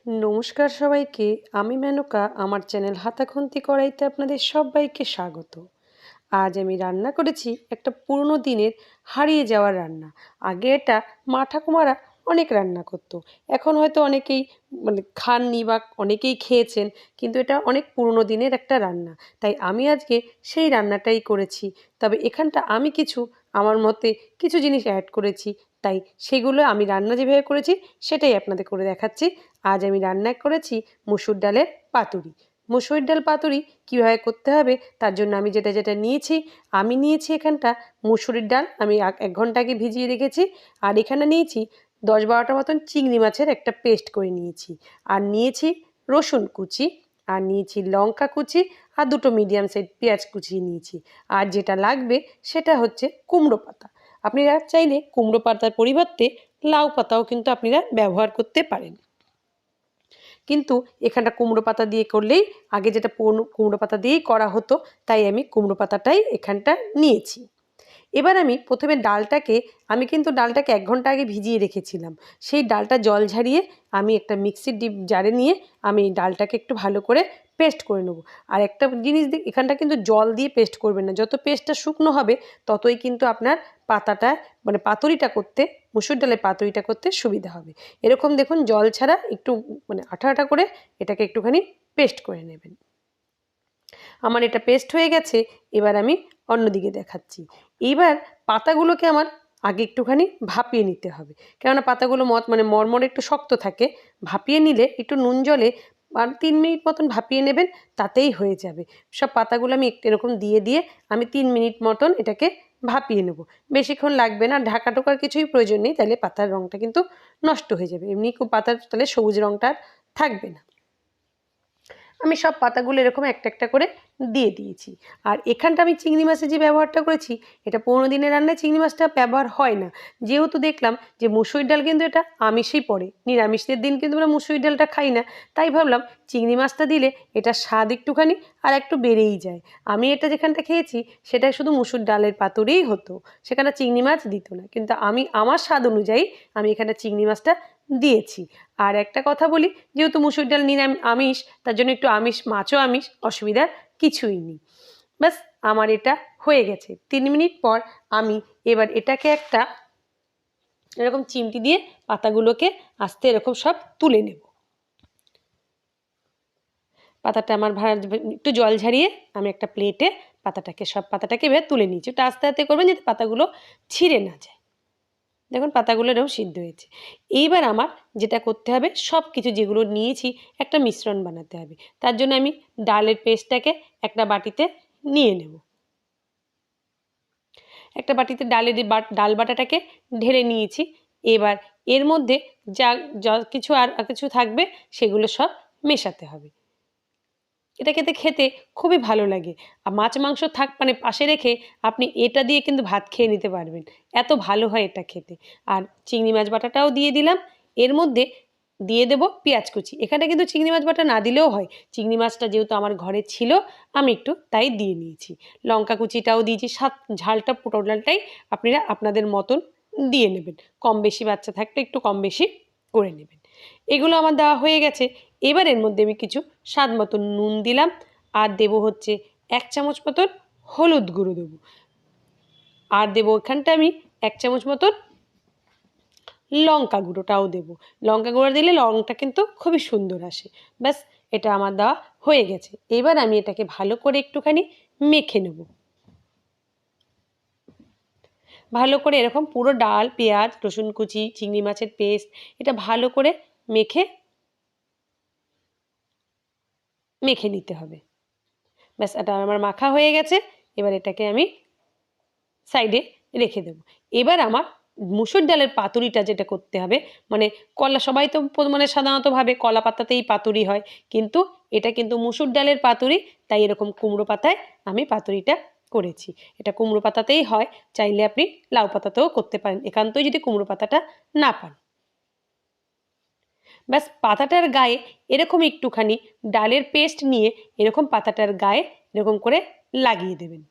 নমস্কার সবাইকে। আমি মেনকা। আমার চ্যানেল হাতাখুন্তি কড়াইতে আপনাদের সবাইকে স্বাগত। আজ আমি রান্না করেছি একটা পুরনো দিনের হারিয়ে যাওয়া রান্না। আগে এটা মা ঠাকুমারা অনেক রান্না করতো। এখন হয়তো অনেকেই খাননি বা অনেকেই খেয়েছেন, কিন্তু এটা অনেক পুরনো দিনের একটা রান্না। তাই আমি আজকে সেই রান্নাটাই করেছি। তবে এখানটা আমি কিছু আমার মতে কিছু জিনিস অ্যাড করেছি। তাই সেগুলো আমি রান্না যেভাবে করেছি সেটাই আপনাদের করে দেখাচ্ছি। আজ আমি রান্না করেছি মুসুর ডালের পাতুরি। মুসুর ডাল পাতুরি কীভাবে করতে হবে তার জন্য আমি যেটা নিয়েছি, আমি নিয়েছি এখানটা মুসুরির ডাল আমি 1 ঘন্টা আগে ভিজিয়ে রেখেছি। আর এখানে নিয়েছি 10-12টা মতন চিংড়ি মাছের একটা পেস্ট করে নিয়েছি। আর নিয়েছি রসুন কুচি, আর নিয়েছি লঙ্কা কুচি, আর 2টো মিডিয়াম সাইজ পেঁয়াজ কুচিয়ে নিয়েছি। আর যেটা লাগবে সেটা হচ্ছে কুমড়ো পাতা। আপনারা চাইলে কুমড়ো পাতার পরিবর্তে লাউ পাতাও কিন্তু আপনারা ব্যবহার করতে পারেন, কিন্তু এখানটা কুমড়ো পাতা দিয়ে করলেই আগে যেটা কুমড়ো পাতা দিয়েই করা হতো, তাই আমি কুমড়ো পাতাটাই এখানটা নিয়েছি। এবার আমি প্রথমে ডালটাকে 1 ঘন্টা আগে ভিজিয়ে রেখেছিলাম। সেই ডালটা জল ঝারিয়ে আমি একটা মিক্সির জারে নিয়ে আমি ডালটাকে একটু ভালো করে পেস্ট করে নেব। আর একটা জিনিস এখানটা কিন্তু জল দিয়ে পেস্ট করবেন না। যত পেস্টটা শুকনো হবে ততই কিন্তু আপনার পাতাটা পাতুরিটা করতে, মুসুর ডালের পাতুরিটা করতে সুবিধা হবে। এরকম দেখুন জল ছাড়া একটু আঠা আঠা করে এটাকে একটুখানি পেস্ট করে নেবেন। আমার এটা পেস্ট হয়ে গেছে। এবার আমি অন্যদিকে দেখাচ্ছি। এইবার পাতাগুলোকে আমার আগে একটুখানি ভাপিয়ে নিতে হবে, কেননা পাতাগুলো মরমরে একটু শক্ত থাকে। ভাপিয়ে নিলে একটু নুন জলে 3 মিনিট মতন ভাপিয়ে নেবেন, তাতেই হয়ে যাবে। সব পাতাগুলো আমি একটু এরকম দিয়ে আমি 3 মিনিট মতন এটাকে ভাপিয়ে নেব। বেশিক্ষণ লাগবে না, ঢাকা টোকার কিছুই প্রয়োজন নেই, তাহলে পাতার রঙটা কিন্তু নষ্ট হয়ে যাবে। এমনি পাতার তাহলে সবুজ রঙটা থাকবে না। আমি সব পাতাগুলো এরকম একটা একটা করে দিয়ে দিয়েছি। আর এখানটা আমি চিংড়ি মাছের যে ব্যবহারটা করেছি, এটা 15 দিনের রান্নায় চিংড়ি মাছটা ব্যবহার হয় না। যেহেতু দেখলাম যে মুসুর ডাল কিন্তু এটা আমিষেই পড়ে, নিরামিষের দিন কিন্তু আমরা মুসুর ডালটা খাই না, তাই ভাবলাম চিংড়ি মাছটা দিলে এটা স্বাদ একটুখানি আর একটু বেড়েই যায়। আমি এটা যেখানটা খেয়েছি সেটা শুধু মুসুর ডালের পাতুরিই হতো, সেখানে চিংড়ি মাছ দিত না, কিন্তু আমি আমার স্বাদ অনুযায়ী আমি এখানে চিংড়ি মাছটা দিয়েছি। আর একটা কথা বলি, যেহেতু মুসুর ডাল আমিষ, তার জন্য একটু মাছও আমিষ, অসুবিধার কিছুই নেই। ব্যাস আমার এটা হয়ে গেছে। 3 মিনিট পর আমি এবার এটাকে একটা এরকম চিমটি দিয়ে পাতাগুলোকে আস্তে এরকম সব তুলে নেব। পাতাটা আমার একটু জল ঝারিয়ে আমি একটা প্লেটে সব পাতাটাকে এবার তুলে নিয়েছি। ওটা আস্তে আস্তে করবেন যাতে পাতাগুলো ছিঁড়ে না যায়। দেখুন পাতাগুলো এরকম সিদ্ধ হয়েছে। এইবার আমার যেটা করতে হবে, সব কিছু যেগুলো নিয়েছি একটা মিশ্রণ বানাতে হবে। তার জন্য আমি ডালের পেস্টটাকে একটা বাটিতে নিয়ে নেব। একটা বাটিতে ডাল বাটাটাকে ঢেলে নিয়েছি। এবার এর মধ্যে যা কিছু আর কিছু থাকবে সেগুলো সব মেশাতে হবে। এটা খেতে খুবই ভালো লাগে। আর মাছ মাংস পাশে রেখে আপনি এটা দিয়ে কিন্তু ভাত খেয়ে নিতে পারবেন, এত ভালো হয় এটা খেতে। আর চিংড়ি মাছ বাটাটাও দিয়ে দিলাম। এর মধ্যে দিয়ে দেব পেঁয়াজ কুচি। এখানে কিন্তু চিংড়ি মাছ বাটা না দিলেও হয়, চিংড়ি মাছটা যেহেতু আমার ঘরে ছিল আমি একটু তাই দিয়ে নিয়েছি। লঙ্কা কুচিটাও দিয়েছি। ঝালটা টোটালটাই আপনারা আপনাদের মতন দিয়ে নেবেন। কম বেশি বাচ্চা থাকলে একটু কম বেশি করে নেবেন। এগুলো আমার দেওয়া হয়ে গেছে। এবার এর মধ্যে আমি কিছু স্বাদ মতন নুন দিলাম, আর দেবো হচ্ছে 1 চামচ মতন হলুদ গুঁড়ো দেবো, আর দেবো এখানটা আমি 1 চামচ মতন লঙ্কা গুঁড়োটাও দেবো। লঙ্কা গুঁড়ো দিলে রঙটা কিন্তু খুবই সুন্দর আসে। ব্যাস এটা আমার দেওয়া হয়ে গেছে। এবার আমি এটাকে ভালো করে একটুখানি মেখে নেব। ভালো করে এরকম পুরো ডাল, পেঁয়াজ, রসুন কুচি, চিংড়ি মাছের পেস্ট এটা ভালো করে মেখে নিতে হবে। ব্যাস এটা আমার মাখা হয়ে গেছে। এবার এটাকে আমি সাইডে রেখে দেবো। এবার আমার মুসুর ডালের পাতুরিটা যেটা করতে হবে, সবাই তো সাধারণত ভাবে কলা পাতাতেই পাতুরি হয়, কিন্তু এটা কিন্তু মুসুর ডালের পাতুরি, তাই এরকম কুমড়ো পাতায় আমি পাতুরিটা করেছি। এটা কুমড়ো পাতাতেই হয়, চাইলে আপনি লাউ পাতাতেও করতে পারেন, একান্তই যদি কুমড়ো পাতাটা না পান। ব্যাস পাতাটার গায়ে এরকম একটুখানি ডালের পেস্ট নিয়ে এরকম পাতাটার গায়ে এরকম করে লাগিয়ে দেবেন।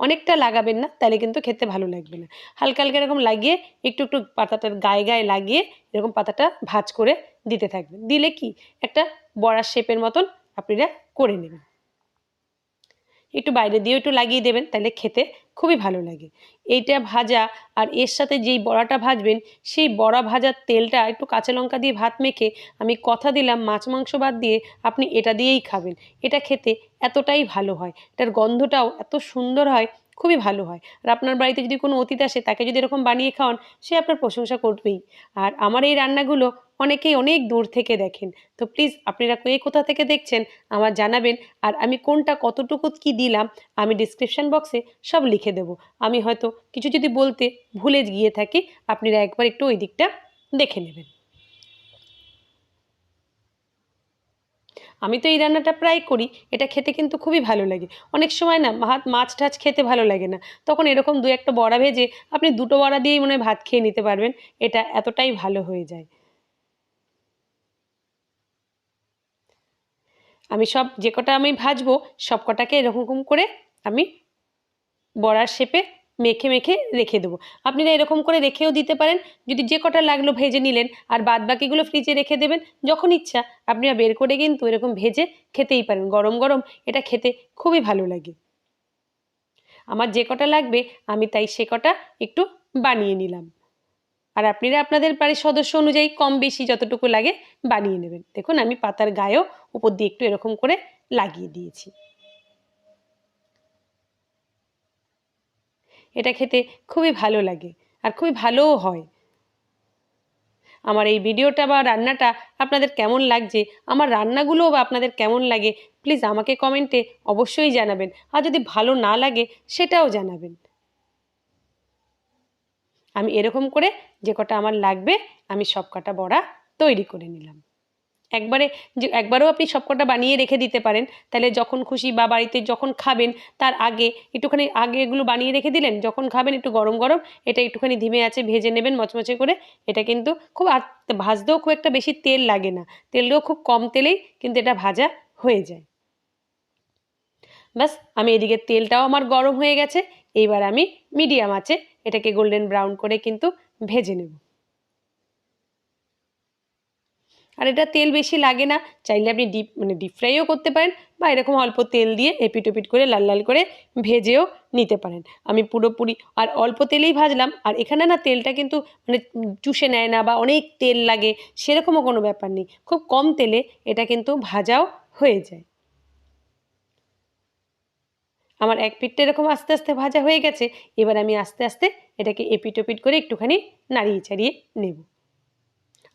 অনেকটা লাগাবেন না, তাহলে কিন্তু খেতে ভালো লাগবে না। হালকা হালকা এরকম লাগিয়ে একটু একটু পাতাটার গায়ে লাগিয়ে এরকম পাতাটা ভাঁজ করে দিতে থাকবেন। দিলে কি একটা বড়ার শেপের মতন আপনারা করে নেবেন। একটু বাইরে দিয়েও একটু লাগিয়ে দেবেন, তাহলে খেতে খুবই ভালো লাগে। এইটা ভাজা আর এর সাথে যেই বড়াটা ভাজবেন সেই বড়া ভাজার তেলটা একটু কাঁচা লঙ্কা দিয়ে ভাত মেখে আমি কথা দিলাম মাছ মাংস বাদ দিয়ে আপনি এটা দিয়েই খাবেন। এটা খেতে এতটাই ভালো হয়, এটার গন্ধটাও এত সুন্দর হয়, খুবই ভালো হয়। আর আপনার বাড়িতে যদি কোনো অতিথি আসে তাকে যদি এরকম বানিয়ে খাওয়ান, সে আপনার প্রশংসা করবেই। আর আমার এই রান্নাগুলো অনেকেই অনেক দূর থেকে দেখেন, তো প্লিজ আপনারা কে কোথা থেকে দেখছেন আমার জানাবেন। আর আমি কোনটা কতটুকু কি দিলাম আমি ডিসক্রিপশন বক্সে সব লিখে দেবো। আমি হয়তো কিছু যদি বলতে ভুলে গিয়ে থাকি, আপনারা একবার একটু ওই দিকটা দেখে নেবেন। আমি তো এই রান্নাটা প্রায় করি, এটা খেতে কিন্তু খুবই ভালো লাগে। অনেক সময় না মাছ টাছ খেতে ভালো লাগে না, তখন এরকম দু একটা বড়া ভেজে আপনি দুটো বড়া দিয়েই মনে হয় ভাত খেয়ে নিতে পারবেন। এটা এতটাই ভালো হয়ে যায়। আমি সব যে কটা আমি ভাজবো সব কটাকে এরকম করে আমি বড়ার শেপে মেখে মেখে রেখে দেবো। আপনারা এরকম করে রেখেও দিতে পারেন, যদি যে কটা লাগলো ভেজে নিলেন আর বাদ বাকিগুলো ফ্রিজে রেখে দেবেন। যখন ইচ্ছা আপনারা বের করে কিন্তু এরকম ভেজে খেতেই পারেন। গরম গরম এটা খেতে খুবই ভালো লাগে। আমার যে কটা লাগবে আমি তাই সে কটা একটু বানিয়ে নিলাম। আর আপনারা আপনাদের বাড়ির সদস্য অনুযায়ী কম বেশি যতটুকু লাগে বানিয়ে নেবেন। দেখুন আমি পাতার গায়েও উপর দিয়ে একটু এরকম করে লাগিয়ে দিয়েছি। এটা খেতে খুবই ভালো লাগে আর খুবই ভালোও হয়। আমার এই ভিডিওটা বা রান্নাটা আপনাদের কেমন লাগছে, আমার রান্নাগুলোও বা আপনাদের কেমন লাগে, প্লিজ আমাকে কমেন্টে অবশ্যই জানাবেন। আর যদি ভালো না লাগে সেটাও জানাবেন। আমি এরকম করে যে কটা আমার লাগবে আমি সব কটা বড়া তৈরি করে নিলাম। একবারে যে একবারেও আপনি সবকটা বানিয়ে রেখে দিতে পারেন, তাহলে যখন খুশি বা বাড়িতে যখন খাবেন তার আগে একটুখানি আগে এগুলো বানিয়ে রেখে দিলেন, যখন খাবেন একটু গরম গরম এটা একটুখানি ধিমে আঁচে ভেজে নেবেন মচমচে করে। এটা কিন্তু খুব আর ভাজতেও খুব একটা বেশি তেল লাগে না, তেলটাও খুব কম তেলেই কিন্তু এটা ভাজা হয়ে যায়। ব্যাস আমি এদিকে তেলটাও আমার গরম হয়ে গেছে, এইবার আমি মিডিয়াম আঁচে এটাকে গোল্ডেন ব্রাউন করে কিন্তু ভেজে নেব। আর এটা তেল বেশি লাগে না, চাইলে আপনি ডিপ ফ্রাইও করতে পারেন বা এরকম অল্প তেল দিয়ে এপিট ওপিট করে লাল লাল করে ভেজেও নিতে পারেন। আমি পুরোপুরি আর অল্প তেলেই ভাজলাম, আর এখানে না তেলটা কিন্তু চুষে নেয় না বা অনেক তেল লাগে সেরকমও কোনো ব্যাপার নেই, খুব কম তেলে এটা কিন্তু ভাজাও হয়ে যায়। আমার এক পিঠটা এরকম আস্তে আস্তে ভাজা হয়ে গেছে, এবার আমি আস্তে আস্তে এটাকে এপিট ওপিট করে একটুখানি নাড়িয়ে চাড়িয়ে নেব।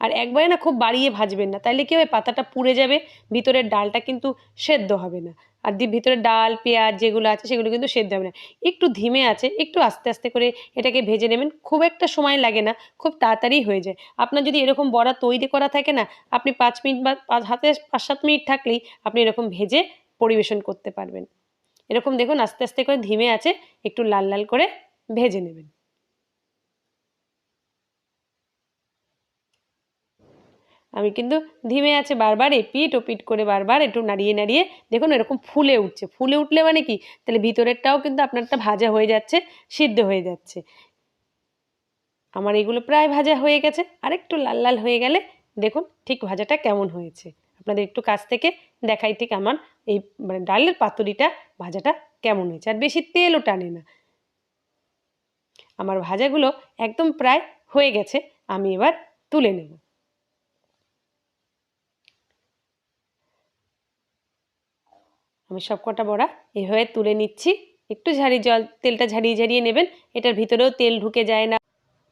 আর একবারে না খুব বাড়িয়ে ভাজবেন না, তাইলে কী হবে পাতাটা পুড়ে যাবে, ভিতরের ডালটা কিন্তু সেদ্ধ হবে না। আর ভিতরে ডাল পেঁয়াজ যেগুলো আছে সেগুলো কিন্তু সেদ্ধ হবে না। একটু ধিমে আছে একটু আস্তে আস্তে করে এটাকে ভেজে নেবেন, খুব একটা সময় লাগে না, খুব তাড়াতাড়ি হয়ে যায়। আপনার যদি এরকম বড়া তৈরি করা থাকে না, আপনি 5 মিনিট বা হাতে 5-7 মিনিট থাকলেই আপনি এরকম ভেজে পরিবেশন করতে পারবেন। এরকম দেখুন আস্তে আস্তে করে ধিমে আছে একটু লাল লাল করে ভেজে নেবেন। আমি কিন্তু ধিমে আছে বারবার এপিট ওপিট করে বারবার একটু নাড়িয়ে নাড়িয়ে দেখুন এরকম ফুলে উঠছে। ফুলে উঠলে মানে কি, তাহলে ভিতরেরটাও কিন্তু আপনারটা ভাজা হয়ে যাচ্ছে, সিদ্ধ হয়ে যাচ্ছে। আমার এগুলো প্রায় ভাজা হয়ে গেছে, আরেকটু লাল লাল হয়ে গেলে দেখুন ঠিক ভাজাটা কেমন হয়েছে। আপনাদের একটু কাছ থেকে দেখাই ঠিক আমার এই ডালের পাতুরিটা ভাজাটা কেমন হয়েছে, আর বেশি তেলও টানে না। আমার ভাজাগুলো একদম প্রায় হয়ে গেছে, আমি এবার তুলে নেব। আমি সবকটা বড়া এভাবে তুলে নিচ্ছি। একটু তেলটা ঝারিয়ে ঝারিয়ে নেবেন, এটার ভিতরেও তেল ঢুকে যায় না।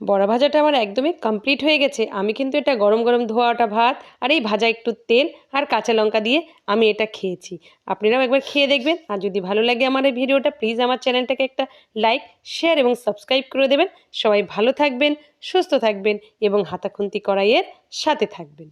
বড়া ভাজাটা আমার একদমই কমপ্লিট হয়ে গেছে। আমি কিন্তু এটা গরম গরম ধোয়াটা ভাত আর এই ভাজা একটু তেল আর কাঁচা লঙ্কা দিয়ে আমি এটা খেয়েছি। আপনারাও একবার খেয়ে দেখবেন, আর যদি ভালো লাগে আমার এই ভিডিওটা প্লিজ আমার চ্যানেলটাকে একটা লাইক শেয়ার এবং সাবস্ক্রাইব করে দেবেন। সবাই ভালো থাকবেন, সুস্থ থাকবেন এবং হাতাখুন্তি কড়াইয়ের সাথে থাকবেন।